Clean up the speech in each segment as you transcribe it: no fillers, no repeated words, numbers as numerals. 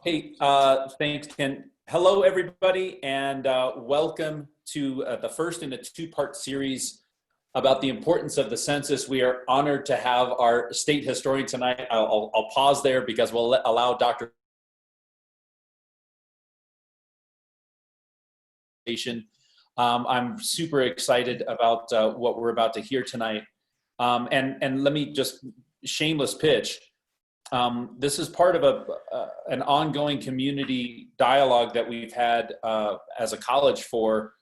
Hey, thanks, Ken. Hello, everybody, and welcome to the first in a two-part series about the importance of the census. We are honored to have our state historian tonight. I'll pause there because we'll allow Dr. I'm super excited about what we're about to hear tonight. And let me just shameless pitch. This is part of an ongoing community dialogue that we've had as a college for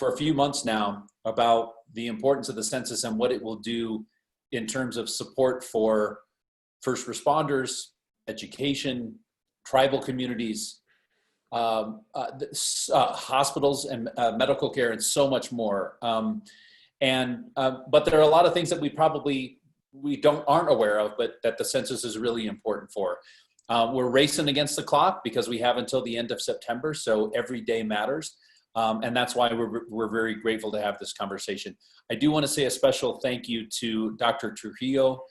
a few months now about the importance of the census and what it will do in terms of support for first responders, education, tribal communities, hospitals and medical care, and so much more. But there are a lot of things that we aren't aware of, but that the census is really important for. We're racing against the clock because we have until the end of September, so every day matters. And that's why we're very grateful to have this conversation. I do want to say a special thank you to Dr. Trujillo.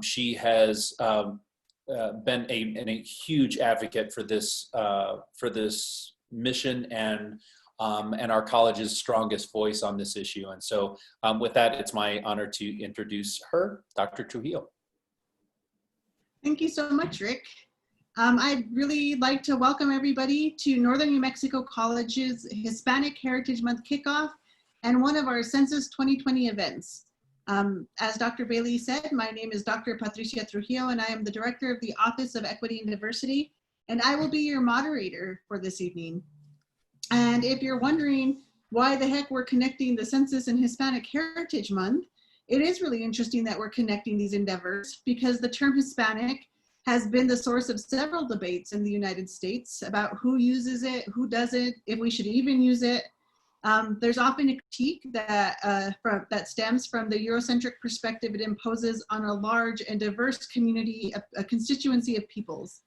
She has been a huge advocate for this mission and our college's strongest voice on this issue. And so with that, it's my honor to introduce her, Dr. Trujillo. Thank you so much, Rick. I'd really like to welcome everybody to Northern New Mexico College's Hispanic Heritage Month kickoff and one of our Census 2020 events. As Dr. Bailey said, my name is Dr. Patricia Trujillo, and I am the Director of the Office of Equity and Diversity, and I will be your moderator for this evening. And if you're wondering why the heck we're connecting the Census and Hispanic Heritage Month, it is really interesting that we're connecting these endeavors because the term Hispanic has been the source of several debates in the United States about who uses it, who doesn't, if we should even use it. There's often a critique that stems from the Eurocentric perspective it imposes on a large and diverse community, a constituency of peoples.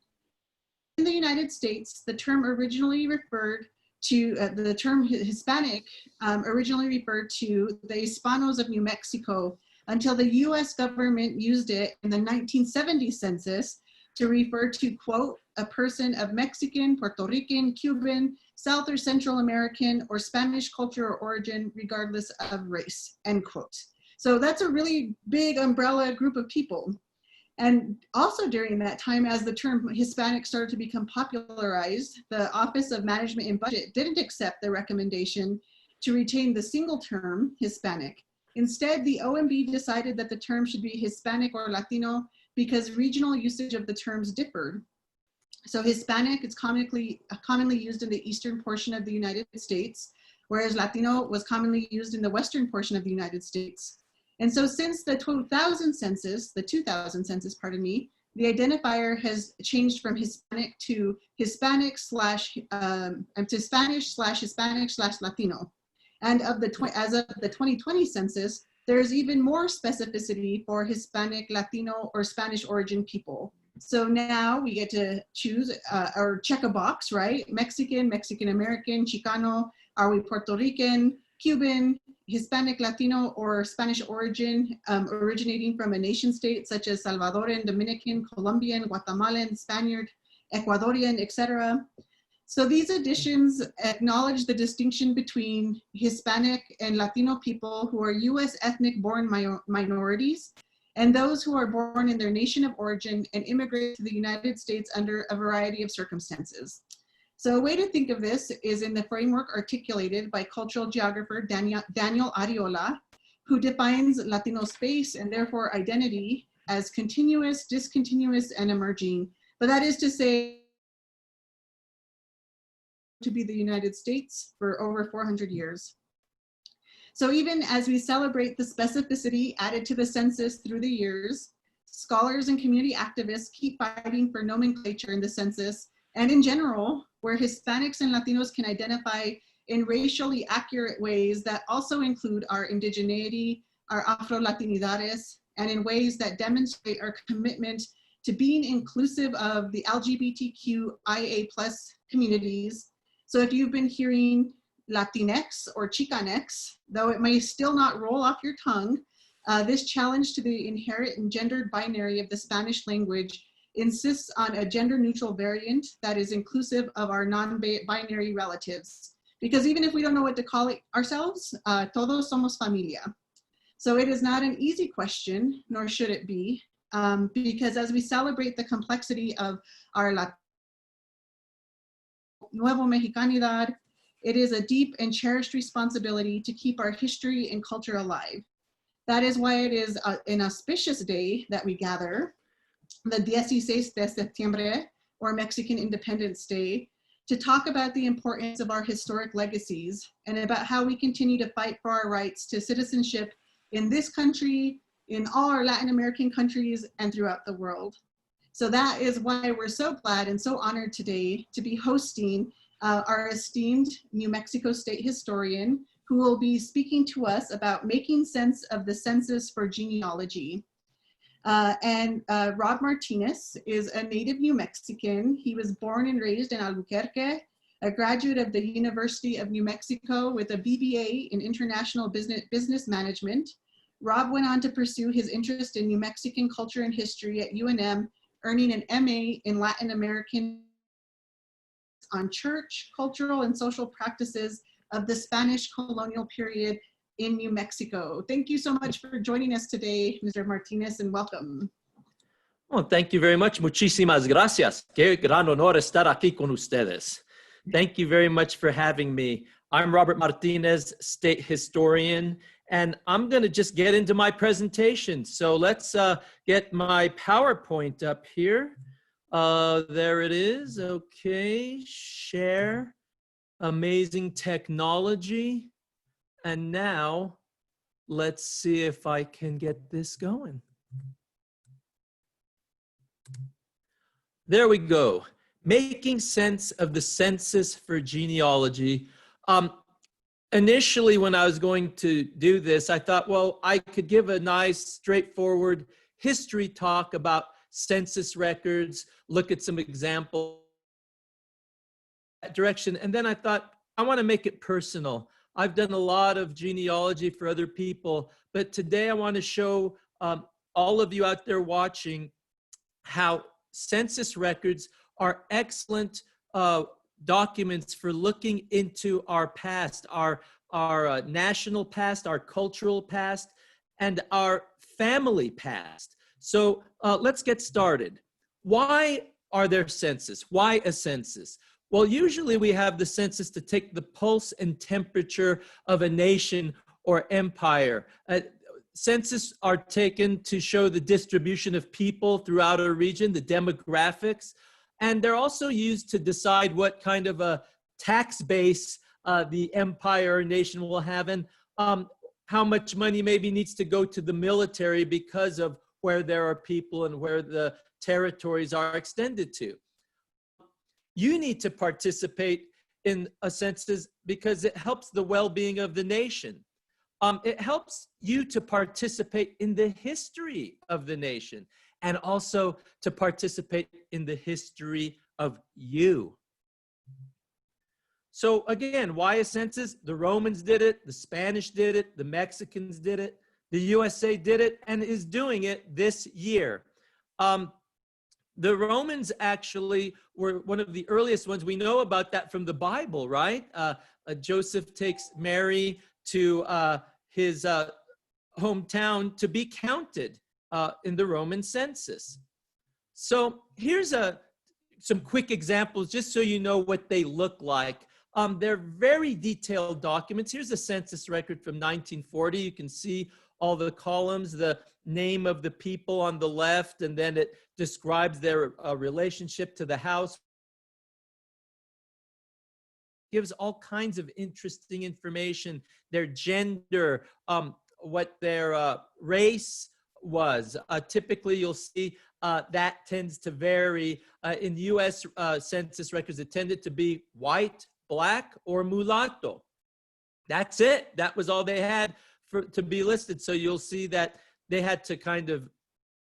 In the United States, the term originally referred to, the term Hispanic originally referred to the Hispanos of New Mexico until the US government used it in the 1970 census to refer to, quote, a person of Mexican, Puerto Rican, Cuban, South or Central American, or Spanish culture or origin, regardless of race, end quote. So that's a really big umbrella group of people. And also during that time, as the term Hispanic started to become popularized, the Office of Management and Budget didn't accept the recommendation to retain the single term Hispanic. Instead, the OMB decided that the term should be Hispanic or Latino because regional usage of the terms differed. So Hispanic is commonly used in the eastern portion of the United States, whereas Latino was commonly used in the western portion of the United States. And so since the 2000 census, pardon me, the identifier has changed from Hispanic to Spanish/Hispanic/Hispanic/Latino. And as of the 2020 census, there's even more specificity for Hispanic, Latino, or Spanish origin people. So now we get to choose or check a box, right? Mexican, Mexican-American, Chicano, are we Puerto Rican, Cuban, Hispanic, Latino, or Spanish origin, originating from a nation state such as Salvadoran, Dominican, Colombian, Guatemalan, Spaniard, Ecuadorian, etc. So these additions acknowledge the distinction between Hispanic and Latino people who are US ethnic born minorities and those who are born in their nation of origin and immigrate to the United States under a variety of circumstances. So a way to think of this is in the framework articulated by cultural geographer Daniel Ariola, who defines Latino space and therefore identity as continuous, discontinuous, and emerging. But that is to say, to be the United States for over 400 years. So even as we celebrate the specificity added to the census through the years, scholars and community activists keep fighting for nomenclature in the census and in general, where Hispanics and Latinos can identify in racially accurate ways that also include our indigeneity, our Afro-Latinidades, and in ways that demonstrate our commitment to being inclusive of the LGBTQIA+ communities. So if you've been hearing Latinx or Chicanx, though it may still not roll off your tongue, This challenge to the inherent and gendered binary of the Spanish language insists on a gender-neutral variant that is inclusive of our non-binary relatives. Because even if we don't know what to call it ourselves, todos somos familia. So it is not an easy question, nor should it be, because as we celebrate the complexity of our Nuevo Mexicanidad, it is a deep and cherished responsibility to keep our history and culture alive. That is why it is an auspicious day that we gather, the 16 de septiembre, or Mexican Independence Day, to talk about the importance of our historic legacies and about how we continue to fight for our rights to citizenship in this country, in all our Latin American countries, and throughout the world. So that is why we're so glad and so honored today to be hosting our esteemed New Mexico State historian, who will be speaking to us about making sense of the census for genealogy. Rob Martinez is a native New Mexican. He was born and raised in Albuquerque, a graduate of the University of New Mexico with a B.B.A. in International Business Management. Rob went on to pursue his interest in New Mexican culture and history at UNM, earning an MA in Latin American on church, cultural, and social practices of the Spanish colonial period in New Mexico. Thank you so much for joining us today, Mr. Martinez, and welcome. Well, thank you very much. Muchísimas gracias. Qué gran honor estar aquí con ustedes. Thank you very much for having me. I'm Robert Martinez, state historian, and I'm going to just get into my presentation. So let's get my PowerPoint up here. There it is. Okay, share. Amazing technology. And now let's see if I can get this going. There we go. Making sense of the census for genealogy. Initially, when I was going to do this, I thought, well, I could give a nice, straightforward history talk about census records, look at some examples, that direction. And then I thought, I want to make it personal. I've done a lot of genealogy for other people, but today I want to show all of you out there watching how census records are excellent documents for looking into our past, our national past, our cultural past, and our family past. So let's get started. Why are there census? Why a census? Well, usually we have the census to take the pulse and temperature of a nation or empire. Census are taken to show the distribution of people throughout a region, the demographics, and they're also used to decide what kind of a tax base the empire or nation will have, and how much money maybe needs to go to the military because of where there are people and where the territories are extended to. You need to participate in a census because it helps the well-being of the nation. It helps you to participate in the history of the nation and also to participate in the history of you. So again, why a census? The Romans did it, the Spanish did it, the Mexicans did it, the USA did it, and is doing it this year. The Romans actually were one of the earliest ones. We know about that from the Bible, right? Joseph takes Mary to his hometown to be counted in the Roman census. So here's some quick examples just so you know what they look like. They're very detailed documents. Here's a census record from 1940. You can see all the columns, the name of the people on the left, and then it describes their relationship to the house. Gives all kinds of interesting information, their gender, what their race was. Typically, you'll see that tends to vary. In U.S. Census records, it tended to be white, black, or mulatto. That's it. That was all they had to be listed. So you'll see that they had to kind of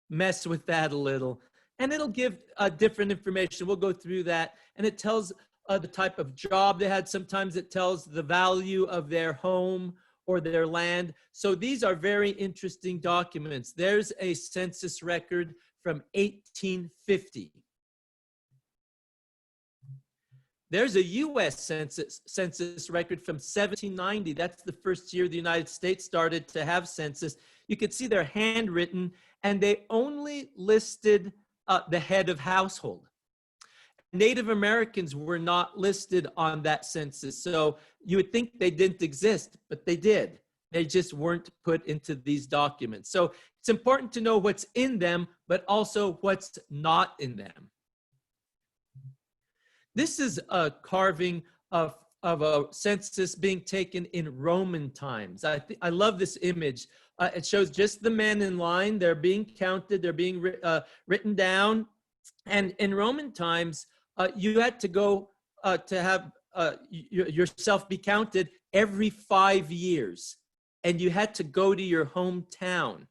mess with that a little. And it'll give different information. We'll go through that. And it tells the type of job they had. Sometimes it tells the value of their home or their land. So these are very interesting documents. There's a census record from 1850. There's a U.S. census record from 1790. That's the first year the United States started to have census. You could see they're handwritten, and they only listed the head of household. Native Americans were not listed on that census. So you would think they didn't exist, but they did. They just weren't put into these documents. So it's important to know what's in them, but also what's not in them. This is a carving of a census being taken in Roman times. I love this image. It shows just the men in line. They're being counted. They're being written down. And in Roman times, you had to go to have yourself be counted every 5 years. And you had to go to your hometown.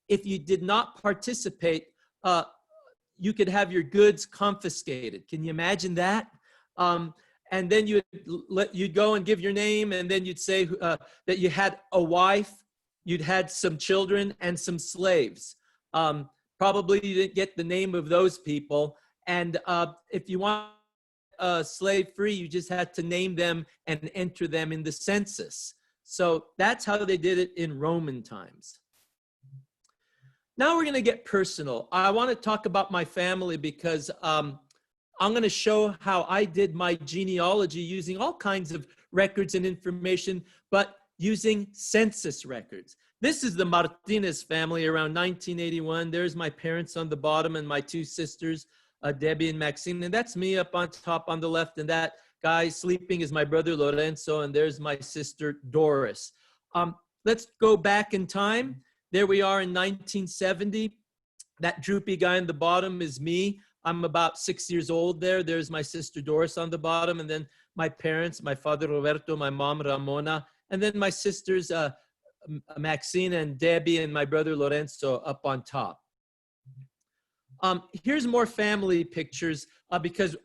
If you did not participate, you could have your goods confiscated. Can you imagine that? And then you'd go and give your name, and then you'd say that you had a wife, you'd had some children, and some slaves. Probably you didn't get the name of those people. And if you want slave free, you just had to name them and enter them in the census. So that's how they did it in Roman times. Now we're going to get personal. I want to talk about my family because I'm going to show how I did my genealogy using all kinds of records and information, but using census records. This is the Martinez family around 1981. There's my parents on the bottom and my two sisters, Debbie and Maxine. And that's me up on top on the left. And that guy sleeping is my brother Lorenzo. And there's my sister Doris. Let's go back in time. There we are in 1970. That droopy guy on the bottom is me. I'm about 6 years old there. There's my sister Doris on the bottom. And then my parents, my father Roberto, my mom Ramona. And then my sisters Maxine and Debbie and my brother Lorenzo up on top. Here's more family pictures because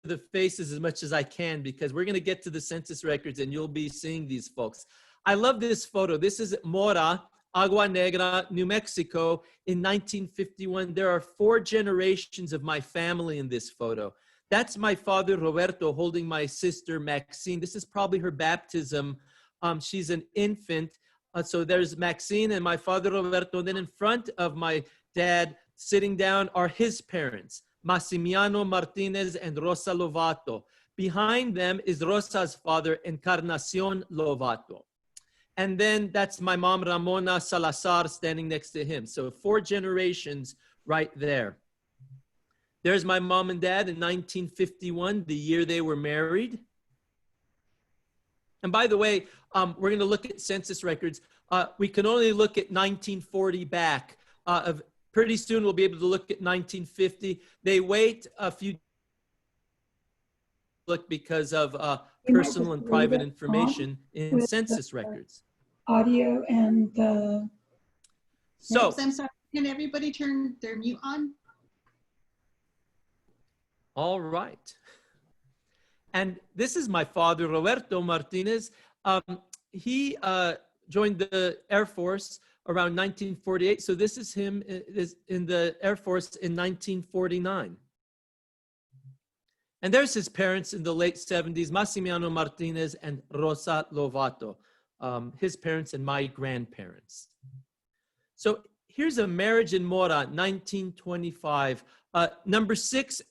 the faces as much as I can, because we're going to get to the census records and you'll be seeing these folks. I love this photo. This is Mora, Agua Negra, New Mexico in 1951. There are 4 generations of my family in this photo. That's my father Roberto holding my sister Maxine. This is probably her baptism. She's an infant. So there's Maxine and my father Roberto. And then in front of my dad sitting down are his parents, Massimiliano Martinez and Rosa Lovato. Behind them is Rosa's father, Encarnacion Lovato. And then that's my mom, Ramona Salazar, standing next to him. So 4 generations right there. There's my mom and dad in 1951, the year they were married. And by the way, we're going to look at census records. We can only look at 1940 back. Pretty soon we'll be able to look at 1950. They wait a few because of personal and private information in census records. Audio and so I'm sorry, can everybody turn their mute on? All right. And this is my father, Roberto Martinez. He joined the Air Force around 1948. So this is him in the Air Force in 1949. And there's his parents in the late 70s, Massimiliano Martinez and Rosa Lovato, his parents and my grandparents. So here's a marriage in Mora, 1925. Number 6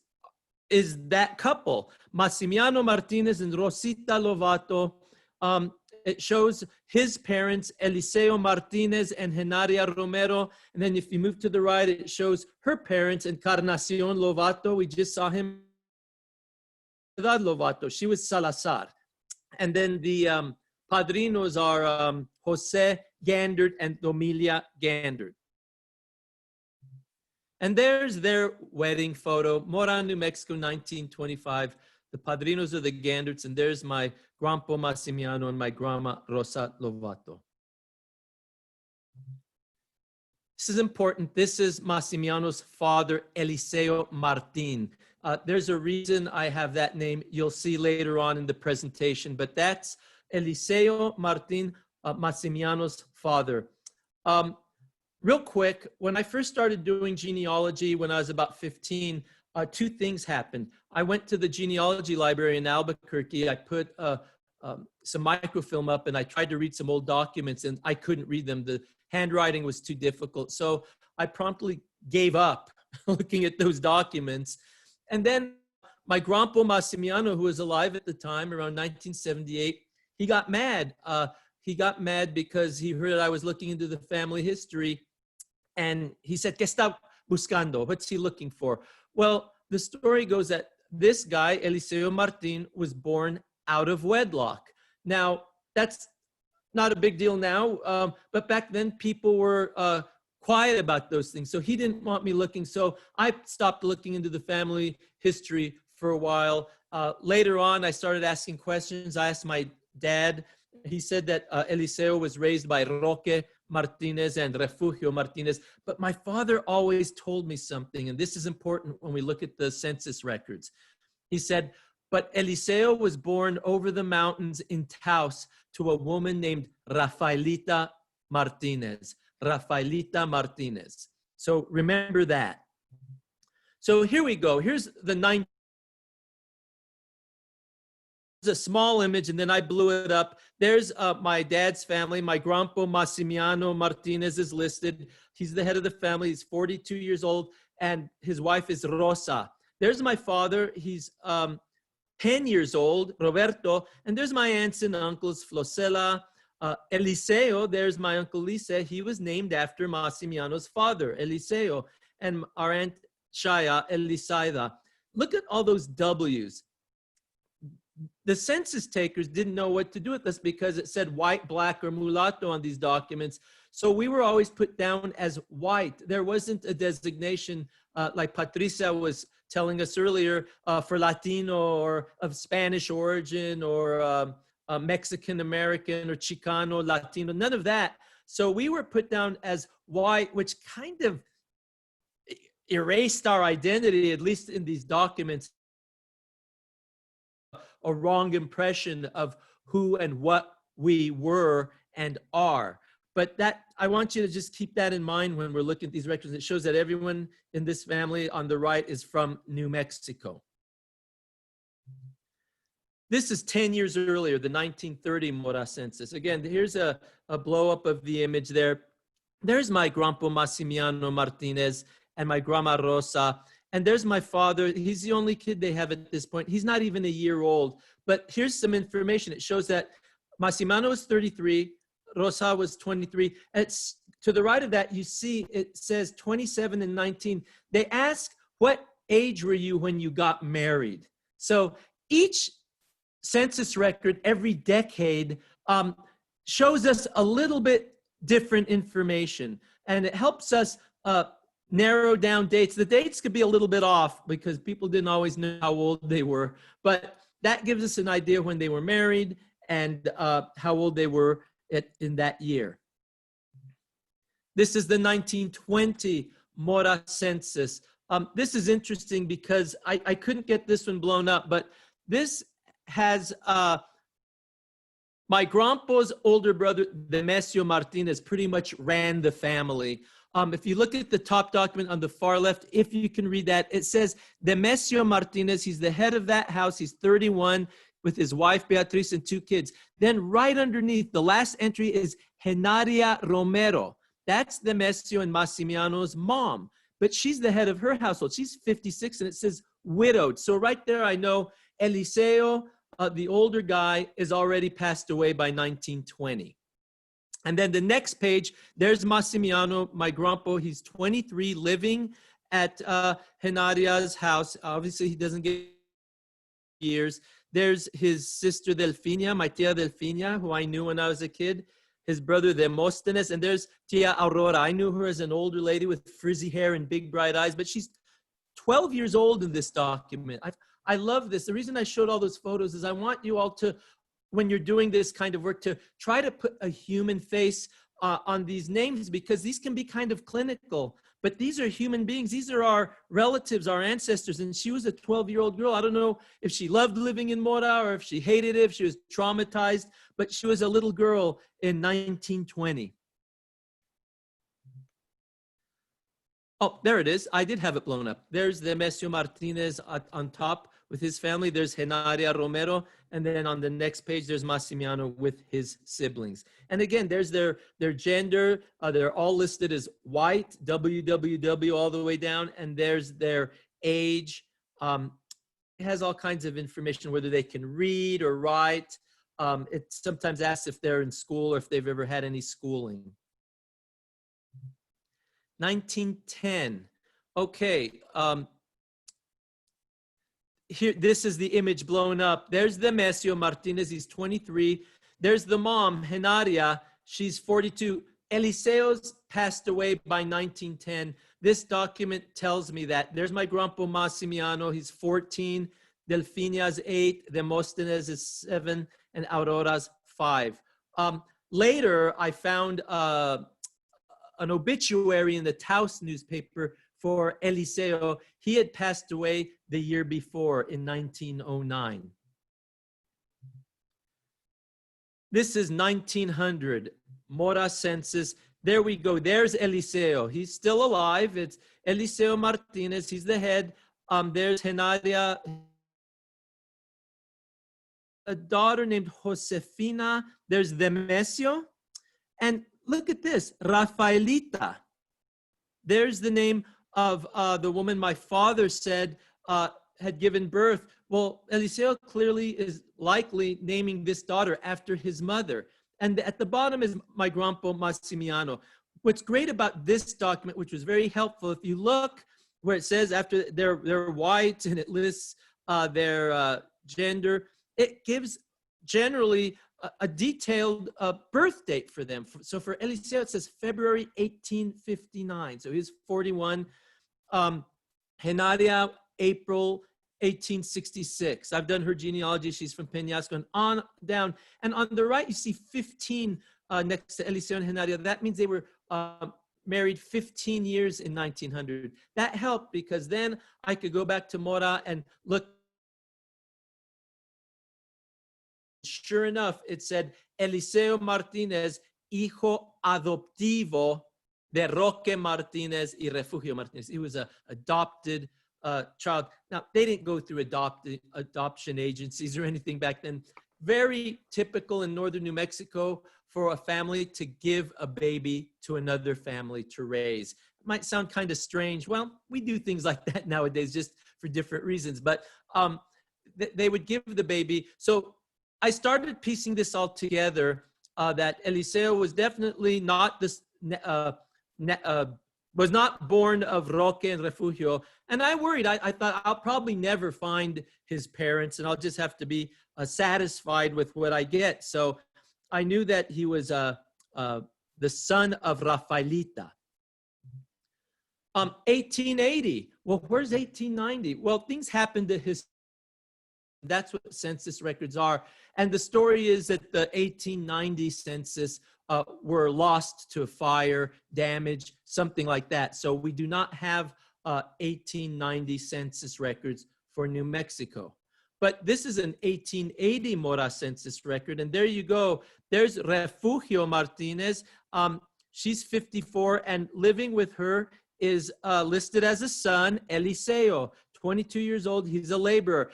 is that couple, Massimiliano Martinez and Rosita Lovato. It shows his parents, Eliseo Martinez and Genaria Romero. And then if you move to the right, it shows her parents, Encarnacion Lovato. We just saw him. Lovato, she was Salazar. And then the padrinos are Jose Gandert and Domilia Gandert. And there's their wedding photo, Mora, New Mexico, 1925. The padrinos are the Ganderts, and there's my grandpa Massimiliano and my grandma Rosa Lovato. This is important. This is Massimiliano's father, Eliseo Martin. There's a reason I have that name. You'll see later on in the presentation, but that's Eliseo Martin Massimiano's father. Real quick, when I first started doing genealogy when I was about 15, two things happened. I went to the genealogy library in Albuquerque. I put some microfilm up and I tried to read some old documents and I couldn't read them. The handwriting was too difficult. So I promptly gave up looking at those documents. And then my grandpa Massimiano, who was alive at the time, around 1978, he got mad. He got mad because he heard I was looking into the family history. And he said, ¿Qué está buscando? What's he looking for? Well, the story goes that this guy, Eliseo Martin, was born out of wedlock. Now, that's not a big deal now, but back then people were quiet about those things. So he didn't want me looking. So I stopped looking into the family history for a while. Later on, I started asking questions. I asked my dad. He said that Eliseo was raised by Roque Martinez and Refugio Martinez. But my father always told me something, and this is important when we look at the census records. He said, but Eliseo was born over the mountains in Taos to a woman named Rafaelita Martinez. Rafaelita Martinez. So remember that. So here we go. Here's the a small image, and then I blew it up. There's my dad's family. My grandpa Massimiano Martinez is listed. He's the head of the family. He's 42 years old, and his wife is Rosa. There's my father. He's 10 years old, Roberto. And there's my aunts and uncles, Flosela, Eliseo. There's my uncle Lisa. He was named after Massimiano's father, Eliseo. And our aunt Shaya, Elisaida. Look at all those W's. The census takers didn't know what to do with this because it said white, black, or mulatto on these documents. So we were always put down as white. There wasn't a designation like Patricia was telling us earlier for Latino or of Spanish origin or Mexican American or Chicano, Latino, none of that. So we were put down as white, which kind of erased our identity, at least in these documents. A wrong impression of who and what we were and are. But that, I want you to just keep that in mind when we're looking at these records. It shows that everyone in this family on the right is from New Mexico. This is 10 years earlier, the 1930 Mora census. Again, here's a blow up of the image there. There's my grandpa Massimiano Martinez and my grandma Rosa. And there's my father. He's the only kid they have at this point. He's not even a year old. But here's some information. It shows that Massimiano was 33, Rosa was 23. It's to the right of that, you see it says 27 and 19. They ask, what age were you when you got married? So each census record every decade shows us a little bit different information. And it helps us narrow down dates. The dates could be a little bit off because people didn't always know how old they were, but that gives us an idea when they were married and how old they were in that year. This is the 1920 Mora census. This is interesting because I couldn't get this one blown up, but this has my grandpa's older brother, Demesio Martinez, pretty much ran the family. If you look at the top document on the far left, if you can read that, it says Demesio Martinez. He's the head of that house. He's 31 with his wife, Beatriz, and 2 kids. Then right underneath, the last entry is Genaria Romero. That's Demesio and Massimiano's mom, but she's the head of her household. She's 56, and it says widowed. So right there, I know Eliseo, the older guy, is already passed away by 1920. And then the next page, there's Massimiano, my grandpa. He's 23, living at Genaria's house. Obviously, he doesn't get years. There's his sister Delfinia, my tia Delfinia, who I knew when I was a kid. His brother Demosthenes, and there's tia Aurora. I knew her as an older lady with frizzy hair and big bright eyes, but she's 12 years old in this document. I love this. The reason I showed all those photos is I want you all to, when you're doing this kind of work, to try to put a human face on these names, because these can be kind of clinical, but these are human beings. These are our relatives, our ancestors. And she was a 12-year-old girl. I don't know if she loved living in Mora or if she hated it, if she was traumatized, but she was a little girl in 1920. Oh, there it is. I did have it blown up. There's Demesio Martinez on top with his family. There's Genaria Romero. And then on the next page, there's Massimiano with his siblings. And again, there's their gender. They're all listed as white, WWW all the way down. And there's their age. It has all kinds of information, whether they can read or write. It sometimes asks if they're in school or if they've ever had any schooling. 1910. Okay. Here, this is the image blown up. There's Demesio Martinez. He's 23. There's the mom, Genaria. She's 42. Eliseo's passed away by 1910. This document tells me that. There's my grandpa Massimiano. He's 14. Delfinia's 8. Demosthenes is 7. And Aurora's 5. Later, I found an obituary in the Taos newspaper for Eliseo. He had passed away the year before in 1909. This is 1900, Mora census. There we go. There's Eliseo. He's still alive. It's Eliseo Martinez. He's the head. There's Genaria, a daughter named Josefina. There's Demesio. And look at this, Rafaelita. There's the name of the woman my father said had given birth. Well, Eliseo clearly is likely naming this daughter after his mother. And at the bottom is my grandpa Massimiano. What's great about this document, which was very helpful, if you look where it says after they're white and it lists their gender, it gives generally a detailed birth date for them. So for Eliseo, it says February 1859. So he's 41. Genaria, April 1866. I've done her genealogy. She's from Peñasco and on down. And on the right, you see 15 next to Eliseo and Genaria. That means they were married 15 years in 1900. That helped because then I could go back to Mora and look. Sure enough, it said Eliseo Martinez, hijo adoptivo de Roque Martinez y Refugio Martinez. He was an adopted child. Now, they didn't go through adoption agencies or anything back then. Very typical in northern New Mexico for a family to give a baby to another family to raise. It might sound kind of strange. Well, we do things like that nowadays just for different reasons. But they would give the baby. So I started piecing this all together, that Eliseo was definitely not this, was not born of Roque and Refugio. And I worried, I thought I'll probably never find his parents and I'll just have to be satisfied with what I get. So I knew that he was the son of Rafaelita. 1880, well, where's 1890? Well, things happened to his. That's what census records are. And the story is that the 1890 census were lost to a fire, damage, something like that. So we do not have 1890 census records for New Mexico. But this is an 1880 Mora census record. And there you go. There's Refugio Martinez. She's 54 and living with her is listed as a son, Eliseo. 22 years old, he's a laborer.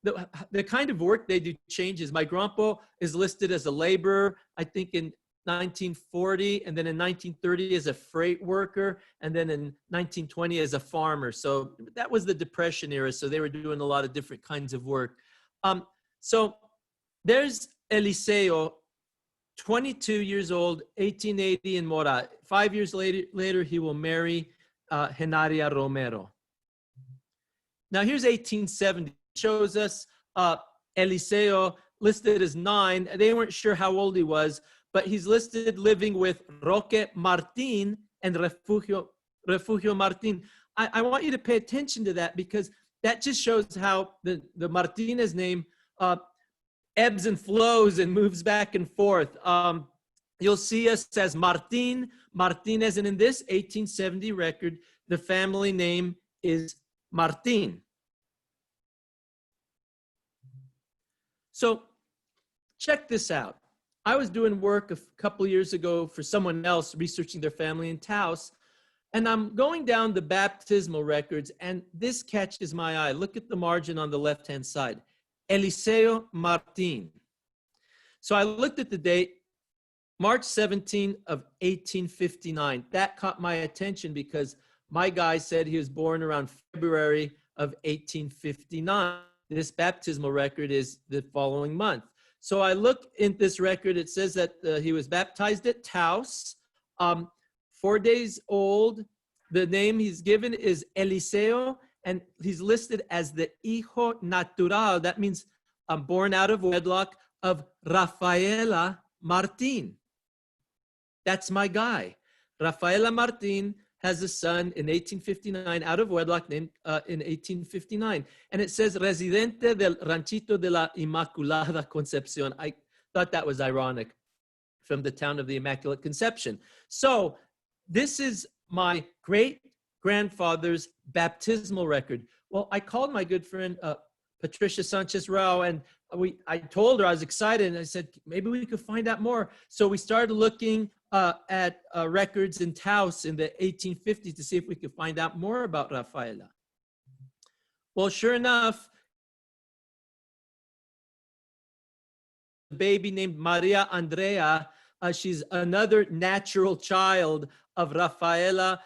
The kind of work they do changes. My grandpa is listed as a laborer, I think in 1940, and then in 1930 as a freight worker, and then in 1920 as a farmer. So that was the Depression era, so they were doing a lot of different kinds of work. So there's Eliseo, 22 years old, 1880 in Mora. 5 years later he will marry Genaria Romero. Now here's 1870. It shows us Eliseo listed as 9. They weren't sure how old he was, but he's listed living with Roque Martin and Refugio Martin. I want you to pay attention to that because that just shows how the Martinez name ebbs and flows and moves back and forth. You'll see us as Martinez, and in this 1870 record, the family name is Martin. So check this out. I was doing work a couple years ago for someone else researching their family in Taos, and I'm going down the baptismal records, and this catches my eye. Look at the margin on the left-hand side. Eliseo Martin. So I looked at the date, March 17 of 1859. That caught my attention because my guy said he was born around February of 1859. This baptismal record is the following month. So I look in this record, it says that he was baptized at Taos, 4 days old. The name he's given is Eliseo, and he's listed as the hijo natural. That means born out of wedlock of Rafaela Martin. That's my guy. Rafaela Martin has a son in 1859 out of wedlock named in 1859. And it says residente del ranchito de la Inmaculada Concepción. I thought that was ironic, from the town of the Immaculate Conception. So this is my great-grandfather's baptismal record. Well, I called my good friend Patricia Sanchez Rao, and I told her I was excited, and I said, maybe we could find out more. So we started looking at records in Taos in the 1850s to see if we could find out more about Rafaela. Well, sure enough, a baby named Maria Andrea, she's another natural child of Rafaela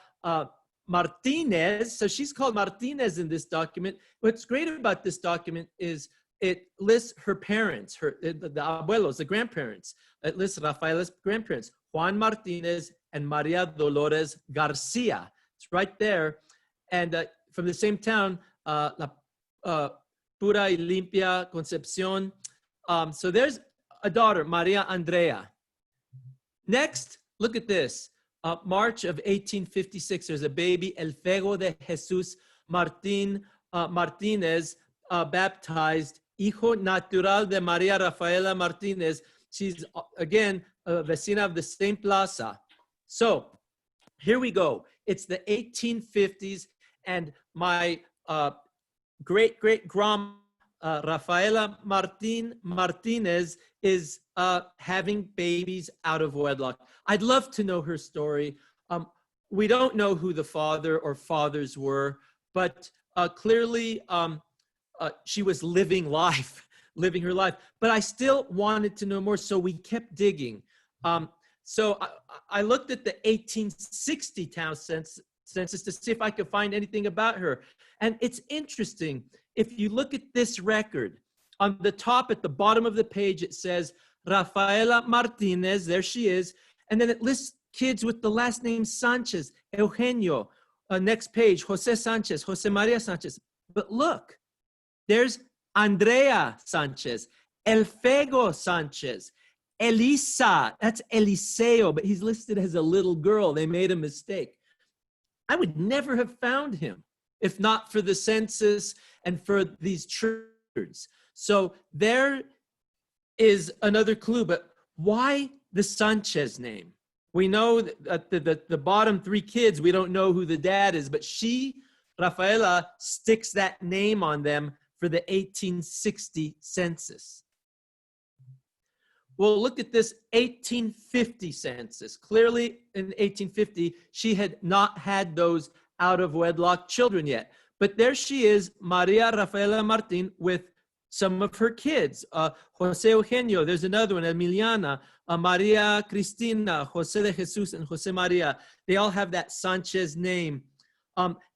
Martinez. So she's called Martinez in this document. What's great about this document is it lists her parents, the abuelos, the grandparents. It lists Rafaela's grandparents, Juan Martinez and Maria Dolores Garcia. It's right there. And from the same town, La Pura y Limpia Concepcion. So there's a daughter, Maria Andrea. Next, look at this. March of 1856, there's a baby, El Fego de Jesus Martinez, baptized, hijo natural de Maria Rafaela Martinez. She's, again, a vecina of the same plaza. So here we go. It's the 1850s, and my great-great-grandma, Rafaela Martinez, is having babies out of wedlock. I'd love to know her story. We don't know who the father or fathers were, but clearly she was living her life. But I still wanted to know more, so we kept digging. So I looked at the 1860 town census to see if I could find anything about her. And it's interesting. If you look at this record, on the top at the bottom of the page, it says Rafaela Martinez, there she is. And then it lists kids with the last name Sanchez, Eugenio. Next page, Jose Sanchez, Jose Maria Sanchez. But look, there's Andrea Sanchez, El Fego Sanchez, Elisa, that's Eliseo, but he's listed as a little girl. They made a mistake. I would never have found him if not for the census and for these records. So there is another clue, but why the Sanchez name? We know that the bottom three kids, we don't know who the dad is, but she, Rafaela, sticks that name on them for the 1860 census. Well, look at this 1850 census. Clearly, in 1850, she had not had those out of wedlock children yet. But there she is, Maria Rafaela Martin, with some of her kids. Jose Eugenio, there's another one, Emiliana, Maria Cristina, Jose de Jesus, and Jose Maria. They all have that Sanchez name.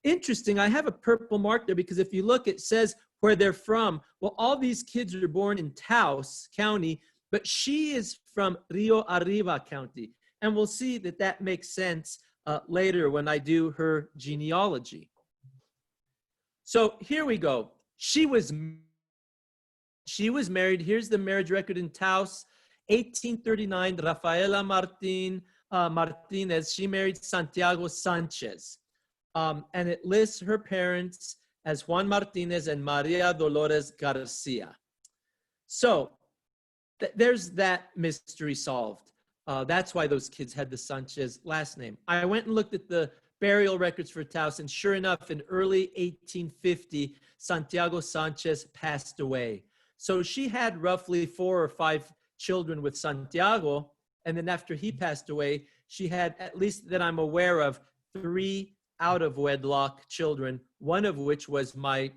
Interesting, I have a purple mark there because if you look, it says where they're from. Well, all these kids are born in Taos County, but she is from Rio Arriba County. And we'll see that that makes sense later when I do her genealogy. So here we go. She was married. Here's the marriage record in Taos, 1839, Rafaela Martinez. She married Santiago Sanchez. And it lists her parents as Juan Martinez and Maria Dolores Garcia. So there's that mystery solved. That's why those kids had the Sanchez last name. I went and looked at the burial records for Taos, and sure enough, in early 1850, Santiago Sanchez passed away. So she had roughly 4 or 5 children with Santiago. And then after he passed away, she had, at least that I'm aware of, 3 out of wedlock children, one of which was my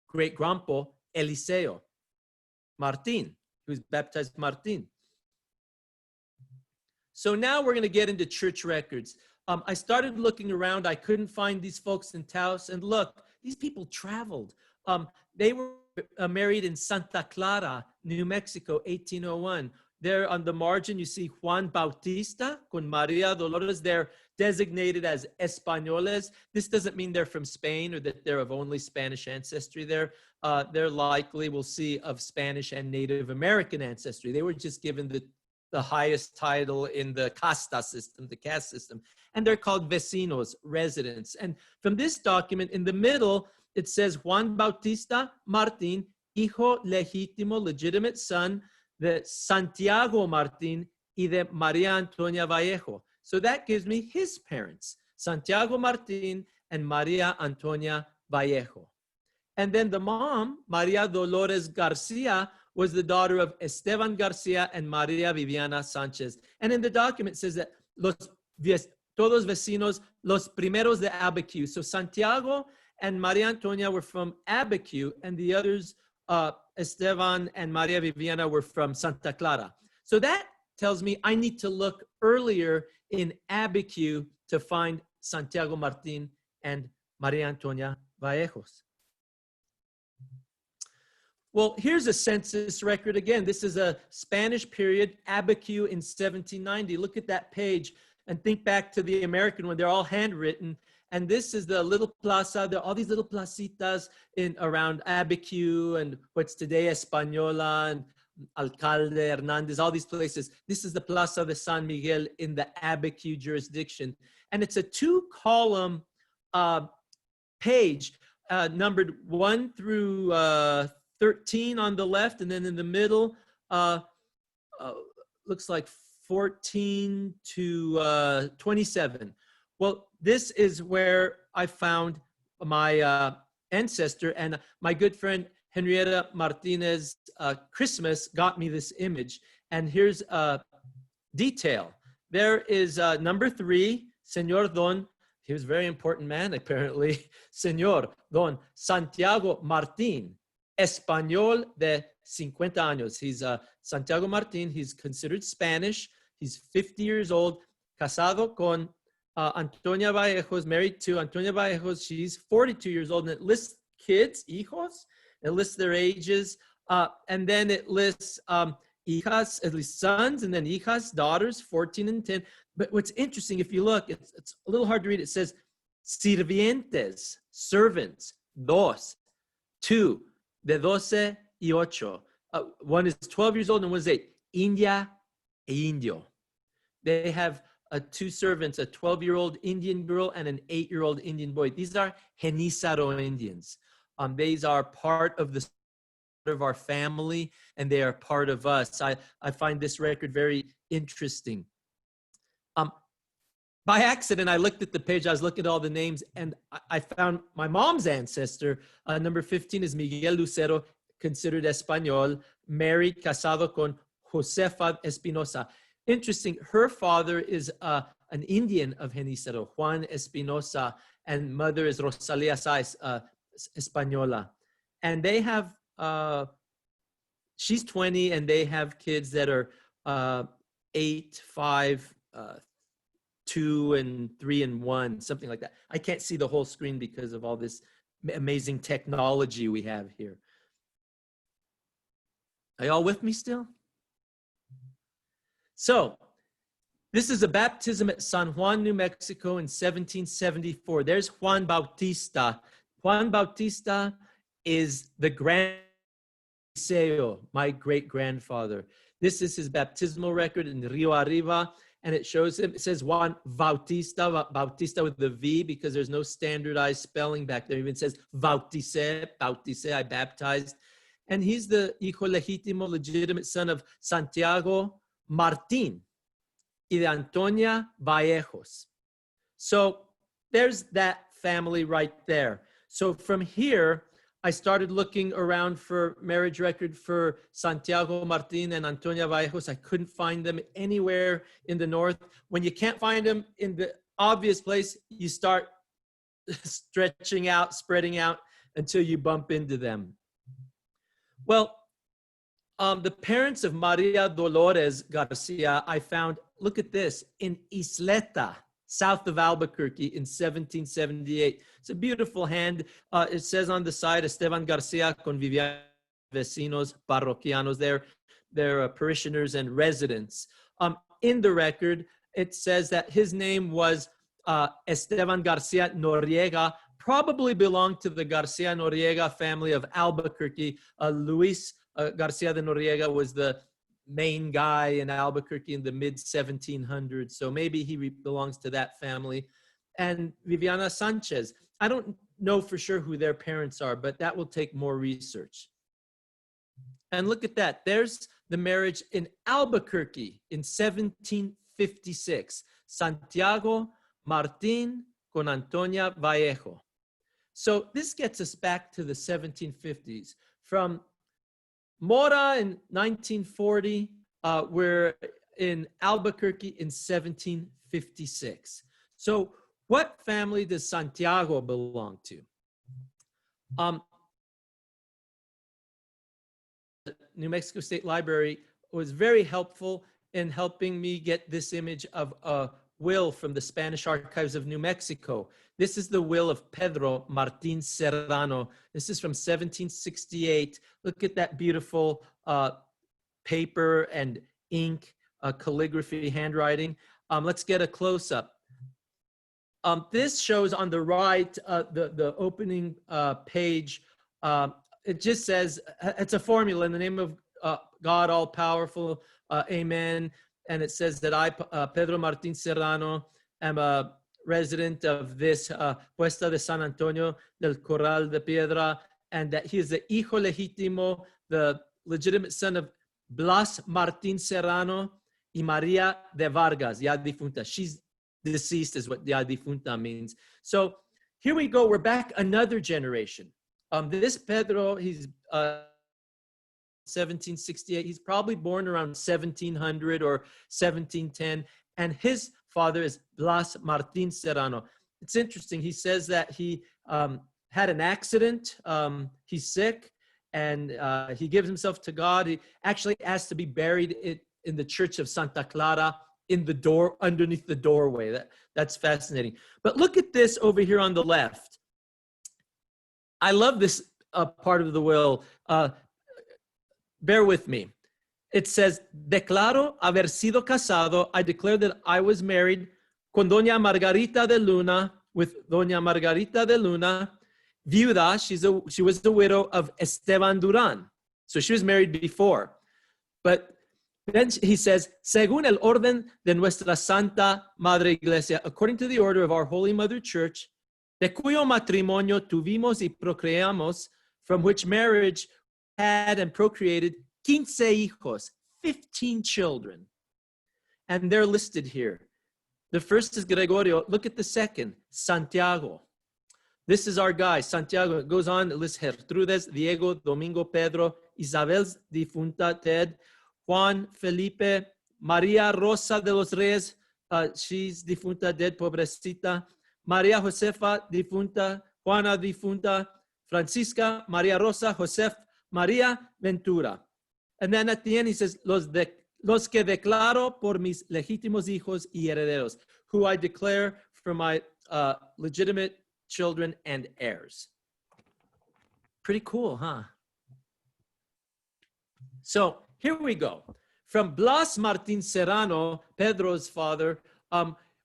great grandpa, Eliseo Martin, who's baptized Martin. So now we're going to get into church records. I started looking around. I couldn't find these folks in Taos. And look, these people traveled. They were married in Santa Clara, New Mexico, 1801. There on the margin, you see Juan Bautista con Maria Dolores. They're designated as Españoles. This doesn't mean they're from Spain or that they're of only Spanish ancestry. They're likely, we'll see, of Spanish and Native American ancestry. They were just given the highest title in the casta system, the caste system. And they're called vecinos, residents. And from this document, in the middle, it says Juan Bautista Martin, hijo legítimo, legitimate son, de Santiago Martin y de María Antonia Vallejo. So that gives me his parents, Santiago Martin and María Antonia Vallejo. And then the mom, María Dolores Garcia, was the daughter of Esteban Garcia and María Viviana Sanchez. And in the document it says that todos vecinos, los primeros de Abiquiu. So Santiago and María Antonia were from Abiquiu, and the others, Esteban and María Viviana, were from Santa Clara. So that tells me I need to look earlier in Abiquiu to find Santiago Martin and María Antonia Vallejos. Well, here's a census record again. This is a Spanish period, Abiquiu in 1790. Look at that page and think back to the American one. They're all handwritten. And this is the little plaza. There are all these little placitas around Abiquiu and what's today Española and Alcalde, Hernandez, all these places. This is the Plaza de San Miguel in the Abiquiu jurisdiction. And it's a 2-column page numbered 1 through 13 on the left, and then in the middle, looks like 14 to 27. Well, this is where I found my ancestor, and my good friend Henrietta Martinez Christmas got me this image. And here's a detail. There is number 3, Señor Don, he was a very important man apparently, Señor Don Santiago Martin, Español de 50 años. He's Santiago Martin. He's considered Spanish. He's 50 years old, casado con Antonia Vallejos, married to Antonia Vallejos. She's 42 years old, and it lists kids, hijos. It lists their ages, and then it lists hijas, at least sons, and then hijas, daughters, 14 and 10. But what's interesting, if you look, it's a little hard to read. It says sirvientes, servants, 2, de 12 y 8. One is 12 years old and one is 8. India e indio. They have 2 servants, a 12-year-old Indian girl and an 8-year-old Indian boy. These are Genízaro Indians. These are part of our family, and they are part of us. I find this record very interesting. By accident, I looked at the page. I was looking at all the names, and I found my mom's ancestor. Number 15 is Miguel Lucero, considered Español, married, casado con Josefa Espinosa. Interesting. Her father is an Indian of Genízaro, Juan Espinosa, and mother is Rosalia Saiz, Española. And they have, she's 20, and they have kids that are 8, 5, 2 and 3 and 1, something like that. I can't see the whole screen because of all this amazing technology we have here. Are y'all with me still? So this is a baptism at San Juan, New Mexico in 1774. There's Juan Bautista. Juan Bautista is the grand my great-grandfather. This is his baptismal record in Rio Arriba, and it shows him, it says Juan Bautista, Bautista with the V, because there's no standardized spelling back there. It even says Bautice, I baptized. And he's the hijo legítimo, legitimate son of Santiago Martin y de Antonia Vallejos. So there's that family right there. So from here, I started looking around for marriage record for Santiago Martin and Antonia Vallejos. I couldn't find them anywhere in the north. When you can't find them in the obvious place, you start stretching out, spreading out until you bump into them. Well, the parents of Maria Dolores Garcia, I found, look at this, in Isleta, south of Albuquerque in 1778. It's a beautiful hand. It says on the side, Esteban Garcia con Viviana vecinos parroquianos, their parishioners and residents. In the record, it says that his name was Esteban Garcia Noriega, probably belonged to the Garcia Noriega family of Albuquerque. Luis Garcia de Noriega was the main guy in Albuquerque in the mid 1700s. So maybe he belongs to that family. And Viviana Sanchez, I don't know for sure who their parents are, but that will take more research. And look at that. There's the marriage in Albuquerque in 1756. Santiago Martin con Antonia Vallejo. So this gets us back to the 1750s. From Mora in 1940, we're in Albuquerque in 1756. So what family does Santiago belong to? New Mexico State Library was very helpful in helping me get this image of a will from the Spanish Archives of New Mexico. This is the will of Pedro Martin Serrano. This is from 1768. Look at that beautiful paper and ink, calligraphy, handwriting. Let's get a close-up. This shows on the right, the opening page. It just says, it's a formula in the name of God all-powerful, amen. And it says that I, Pedro Martin Serrano, am a resident of this Puesta de San Antonio del Corral de Piedra, and that he is the hijo legítimo, the legitimate son of Blas Martin Serrano y Maria de Vargas, ya difunta. She's deceased is what ya difunta means. So here we go. We're back another generation. This Pedro, he's 1768. He's probably born around 1700 or 1710. And his father is Blas Martin Serrano. It's interesting. He says that he had an accident. He's sick, and he gives himself to God. He actually asked to be buried in the church of Santa Clara, in the door, underneath the doorway. That's fascinating. But look at this over here on the left. I love this part of the will. Bear with me. It says, declaro haber sido casado. I declare that I was married con Doña Margarita de Luna, with Doña Margarita de Luna, viuda. She was the widow of Esteban Duran. So she was married before. But then he says, según el orden de nuestra Santa Madre Iglesia, according to the order of our Holy Mother Church, de cuyo matrimonio tuvimos y procreamos, from which marriage had and procreated 15 hijos, 15 children. And they're listed here. The first is Gregorio. Look at the second, Santiago. This is our guy, Santiago. It goes on, it lists Gertrudes, Diego, Domingo, Pedro, Isabel's difunta, Ted, Juan, Felipe, Maria Rosa de los Reyes, she's difunta, dead, pobrecita, Maria Josefa, difunta, Juana, difunta, Francisca, Maria Rosa, Josef, Maria Ventura. And then at the end he says, los que declaro por mis legítimos hijos y herederos, who I declare for my legitimate children and heirs. Pretty cool, huh? So here we go. From Blas Martin Serrano, Pedro's father,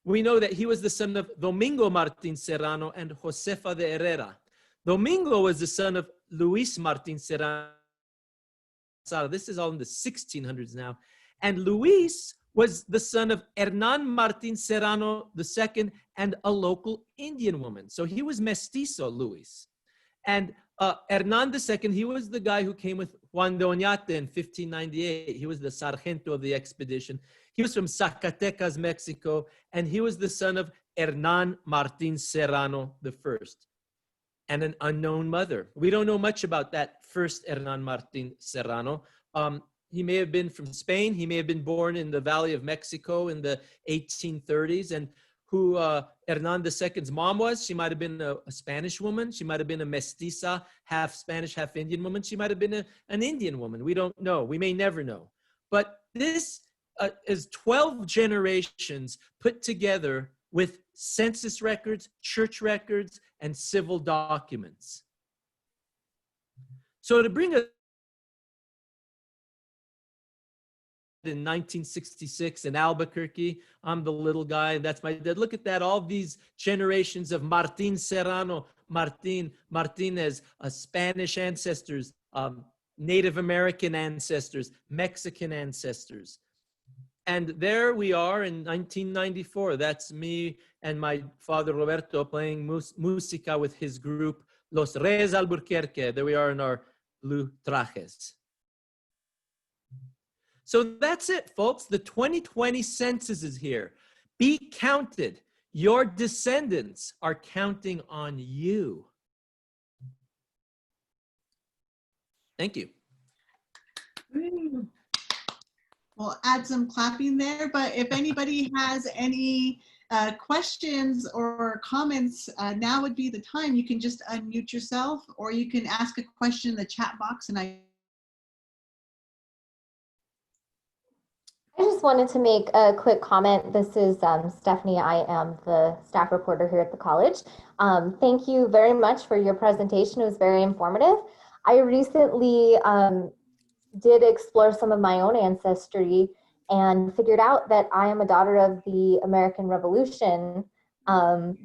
we know that he was the son of Domingo Martin Serrano and Josefa de Herrera. Domingo was the son of Luis Martin Serrano. This is all in the 1600s now. And Luis was the son of Hernan Martin Serrano II and a local Indian woman. So he was mestizo, Luis. And Hernan II, he was the guy who came with Juan de Oñate in 1598. He was the sargento of the expedition. He was from Zacatecas, Mexico, and he was the son of Hernan Martin Serrano I. and an unknown mother. We don't know much about that first Hernan Martin Serrano. He may have been from Spain. He may have been born in the Valley of Mexico in the 1830s. And who Hernan II's mom was, she might have been a Spanish woman. She might have been a mestiza, half Spanish, half Indian woman. She might have been an Indian woman. We don't know. We may never know. But this is 12 generations put together with census records, church records, and civil documents. So to bring in 1966 in Albuquerque, I'm the little guy, that's my dad. Look at that, all these generations of Martin Serrano, Martinez, Spanish ancestors, Native American ancestors, Mexican ancestors. And there we are in 1994. That's me and my father Roberto playing música with his group, Los Reyes Albuquerque. There we are in our blue trajes. So that's it, folks. The 2020 census is here. Be counted. Your descendants are counting on you. Thank you. We'll add some clapping there, but if anybody has any questions or comments, now would be the time. You can just unmute yourself, or you can ask a question in the chat box, and I just wanted to make a quick comment. This is Stephanie. I am the staff reporter here at the college. Thank you very much for your presentation. It was very informative. I recently did explore some of my own ancestry and figured out that I am a daughter of the American Revolution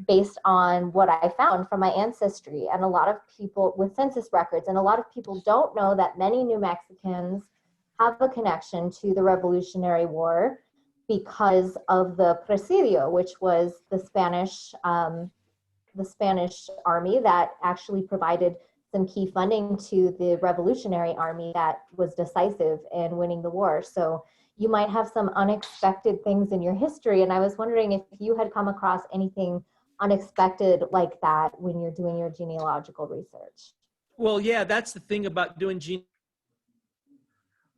based on what I found from my ancestry, and a lot of people with census records, and a lot of people don't know that many New Mexicans have a connection to the Revolutionary War because of the Presidio, which was the Spanish army that actually provided some key funding to the Revolutionary Army that was decisive in winning the war. So you might have some unexpected things in your history, and I was wondering if you had come across anything unexpected like that when you're doing your genealogical research. Well, yeah, that's the thing about doing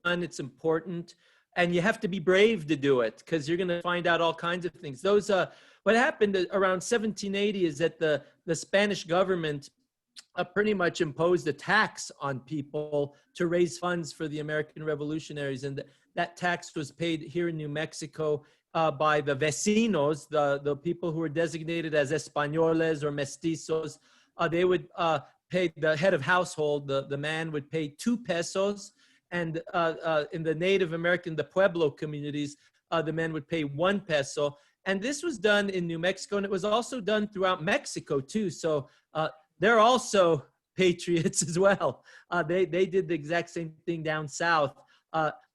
it's important, and you have to be brave to do it, because you're going to find out all kinds of things. Those what happened around 1780 is that the Spanish government pretty much imposed a tax on people to raise funds for the American revolutionaries, and that tax was paid here in New Mexico by the vecinos, the people who were designated as españoles or mestizos. They would pay the head of household, the man would pay 2 pesos. And in the Native American, the Pueblo communities, the men would pay 1 peso. And this was done in New Mexico, and it was also done throughout Mexico too. So they're also patriots as well. They did the exact same thing down south.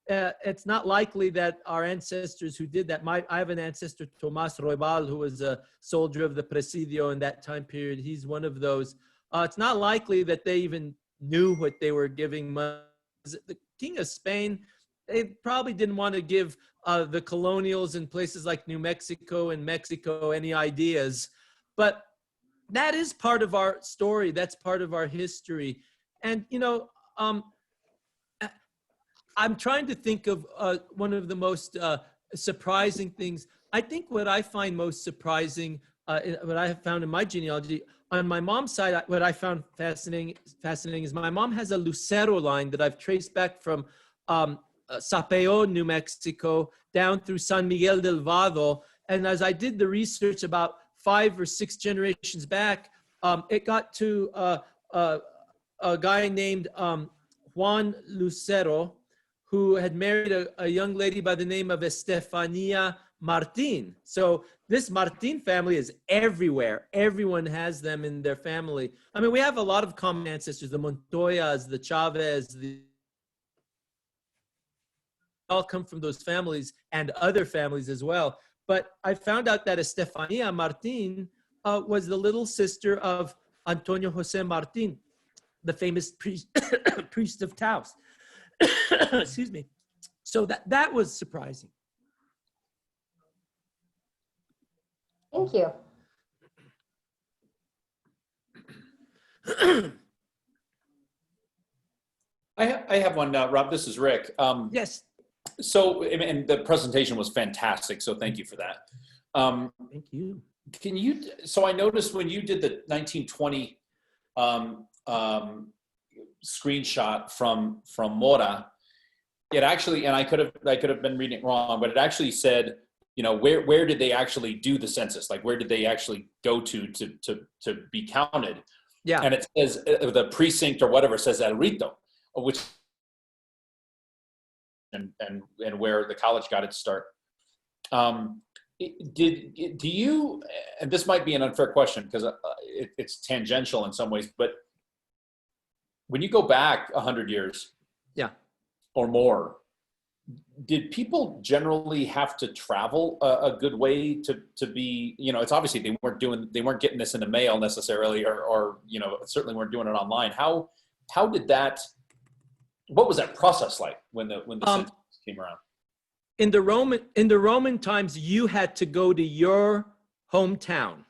It's not likely that our ancestors who did that, I have an ancestor, Tomas Roybal, who was a soldier of the Presidio in that time period. He's one of those. It's not likely that they even knew what they were giving money. The King of Spain, they probably didn't want to give the colonials in places like New Mexico and Mexico any ideas. But that is part of our story. That's part of our history. And, you know, I'm trying to think of one of the most surprising things. I think what I find most surprising, what I have found in my genealogy, on my mom's side, what I found fascinating is my mom has a Lucero line that I've traced back from Sapeo, New Mexico, down through San Miguel del Vado. And as I did the research about 5 or 6 generations back, it got to a guy named Juan Lucero, who had married a young lady by the name of Estefania Martin. So this Martin family is everywhere. Everyone has them in their family. I mean, we have a lot of common ancestors, the Montoyas, the Chavez, all come from those families and other families as well. But I found out that Estefania Martin was the little sister of Antonio Jose Martin, the famous priest of Taos. Excuse me. So that was surprising. Thank you. I have one, Rob. This is Rick. Yes. So, and the presentation was fantastic. So thank you for that. Thank you. Can you? So I noticed when you did the 1920 screenshot from Mora, it actually, and I could have been reading it wrong, but it actually said, you know, where did they actually do the census? Like, where did they actually go to be counted? Yeah. And it says the precinct or whatever says El Rito, which and where the college got its start. Do you? And this might be an unfair question because it's tangential in some ways, but when you go back 100 years, yeah, or more, did people generally have to travel a good way to be, you know, it's obviously they weren't getting this in the mail necessarily, or you know, certainly weren't doing it online. How did that, what was that process like when the census came around? In the Roman times, you had to go to your hometown.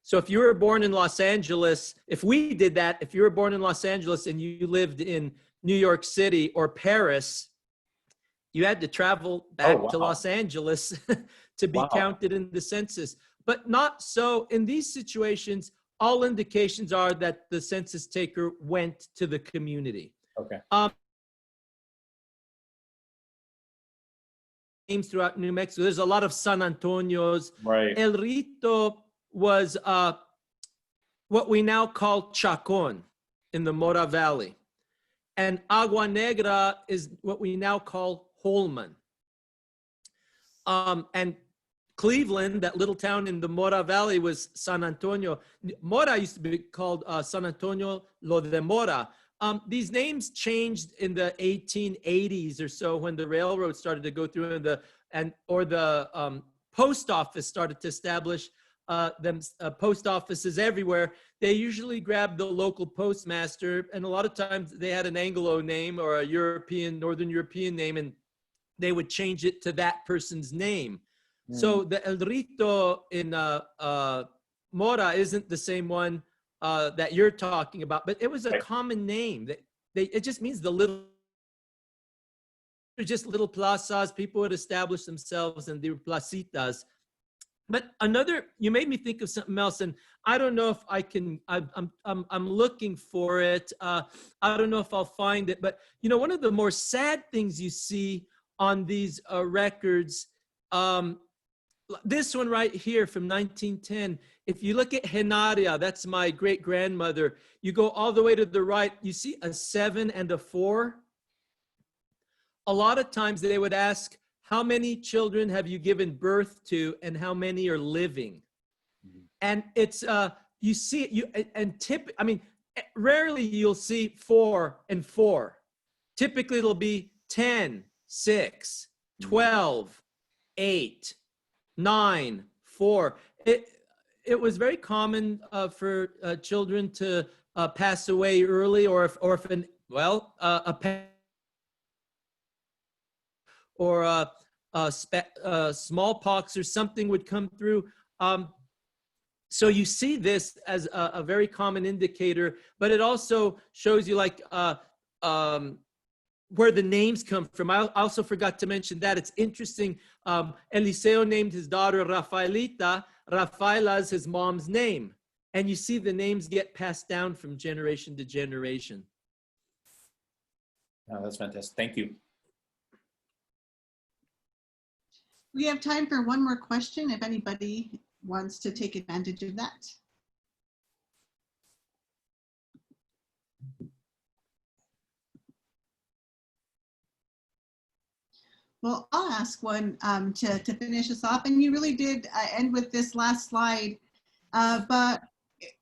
So if you were born in Los Angeles, if we did that, if you were born in Los Angeles and you lived in New York City or Paris, you had to travel back to Los Angeles to be counted in the census. But not so in these situations. All indications are that the census taker went to the community. Okay. Names throughout New Mexico. There's a lot of San Antonios. Right. El Rito was what we now call Chacon in the Mora Valley. And Agua Negra is what we now call Holman. And Cleveland, that little town in the Mora Valley, was San Antonio. Mora used to be called San Antonio Lo de Mora. These names changed in the 1880s or so when the railroad started to go through and the post office started to establish post offices everywhere. They usually grabbed the local postmaster, and a lot of times they had an Anglo name or a Northern European name, and they would change it to that person's name. So the El Rito in Mora isn't the same one that you're talking about, but it was a common name. It just means just little plazas. People would establish themselves in the placitas. But you made me think of something else, and I don't know if I can. I'm looking for it. I don't know if I'll find it. But you know, one of the more sad things you see on these records, this one right here from 1910. If you look at Genaria, that's my great grandmother. You go all the way to the right. You see a 7 and a 4. A lot of times they would ask, how many children have you given birth to and how many are living? And it's, you see it, rarely you'll see 4 and 4. Typically it'll be 10, 6, 12, 8, 9, 4. It was very common for children to pass away early, or if smallpox or something would come through. So you see this as a very common indicator, but it also shows you like where the names come from. I also forgot to mention that. It's interesting. Eliseo named his daughter Rafaelita. Rafaela is his mom's name. And you see the names get passed down from generation to generation. Oh, that's fantastic. Thank you. We have time for one more question if anybody wants to take advantage of that. Well, I'll ask one to finish us off. And you really did end with this last slide. But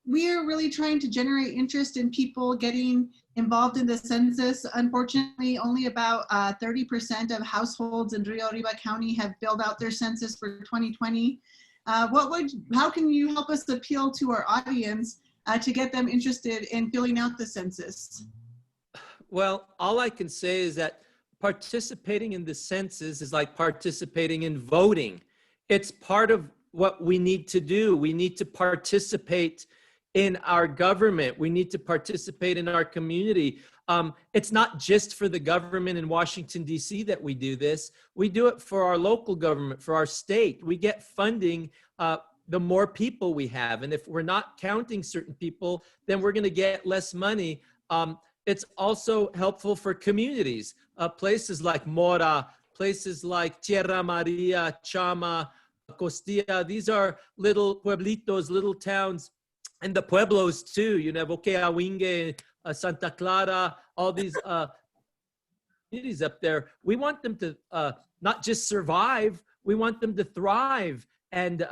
we are really trying to generate interest in people getting involved in the census. Unfortunately, only about 30% of households in Rio Arriba County have filled out their census for 2020. How can you help us appeal to our audience to get them interested in filling out the census? Well, all I can say is that participating in the census is like participating in voting. It's part of what we need to do. We need to participate in our government. We need to participate in our community. It's not just for the government in Washington, D.C. that we do this. We do it for our local government, for our state. We get funding the more people we have. And if we're not counting certain people, then we're going to get less money. It's also helpful for communities, places like Mora, places like Tierra Maria, Chama, Costilla. These are little pueblitos, little towns, and the pueblos too, you know, Boqueawingue, Santa Clara, all these communities up there. We want them to not just survive, we want them to thrive and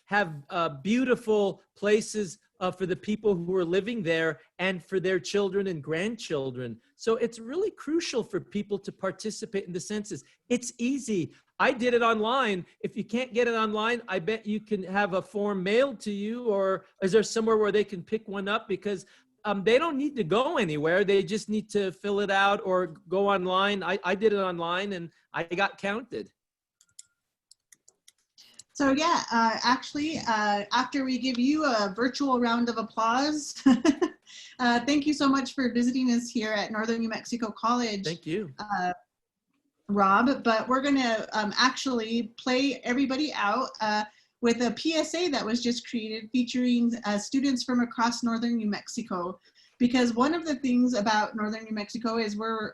have beautiful places for the people who are living there and for their children and grandchildren. So it's really crucial for people to participate in the census. It's easy. I did it online. If you can't get it online, I bet you can have a form mailed to you, or is there somewhere where they can pick one up? Because they don't need to go anywhere. They just need to fill it out or go online. I did it online and I got counted. So yeah, actually, after we give you a virtual round of applause, thank you so much for visiting us here at Northern New Mexico College. Thank you. Rob, but we're gonna actually play everybody out with a PSA that was just created featuring students from across Northern New Mexico. Because one of the things about Northern New Mexico is we're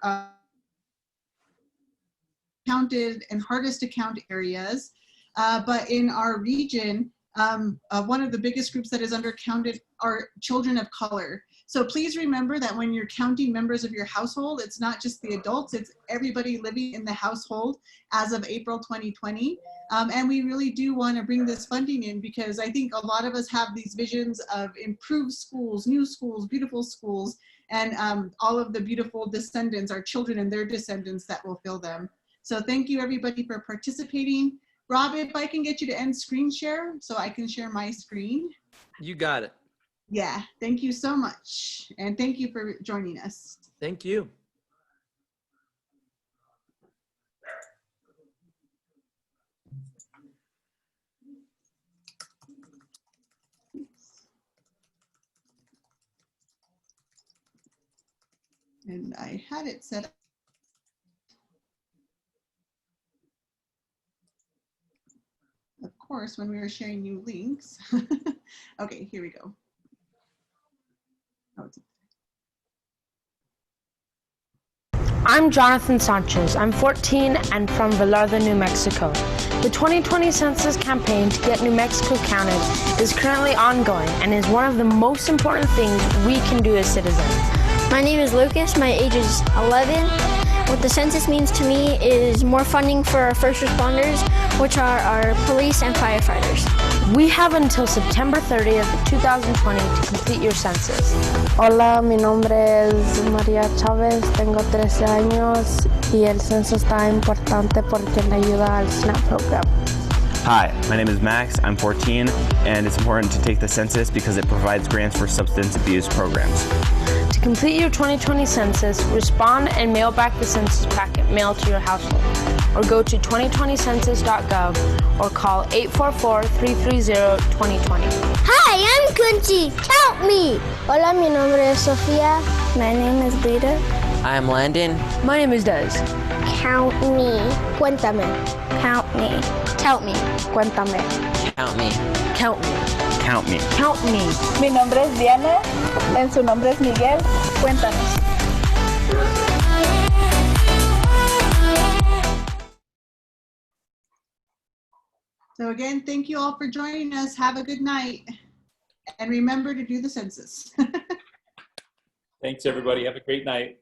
counted and hardest to count areas. But in our region, one of the biggest groups that is undercounted are children of color. So please remember that when you're counting members of your household, it's not just the adults, it's everybody living in the household as of April 2020. And we really do want to bring this funding in because I think a lot of us have these visions of improved schools, new schools, beautiful schools, and all of the beautiful descendants, our children and their descendants that will fill them. So thank you everybody for participating. Rob, if I can get you to end screen share so I can share my screen. You got it. Yeah, thank you so much. And thank you for joining us. Thank you. And I had it set up. Of course, when we were sharing new links. Okay, here we go. Oh, I'm Jonathan Sanchez. I'm 14 and from Velarde, New Mexico. The 2020 census campaign to get New Mexico counted is currently ongoing and is one of the most important things we can do as citizens. My name is Lucas. My age is 11. What the census means to me is more funding for our first responders, which are our police and firefighters. We have until September 30th, 2020 to complete your census. Hola, mi nombre es María Chávez, tengo 13 años y el censo está importante porque le ayuda al SNAP program. Hi, my name is Max, I'm 14, and it's important to take the census because it provides grants for substance abuse programs. To complete your 2020 census, respond and mail back the census packet mailed to your household, or go to 2020census.gov or call 844-330-2020. Hi, I'm Kunchi. Count me. Hola, mi nombre es Sofía. My name is Lita. I am Landon. My name is Des. Count me. Cuéntame. Count me. Count me. Cuéntame. Count me. Count me. Count me. Count me. Mi nombre es Diana. En su nombre es Miguel. Cuéntanos. So again, thank you all for joining us. Have a good night. And remember to do the census. Thanks, everybody. Have a great night.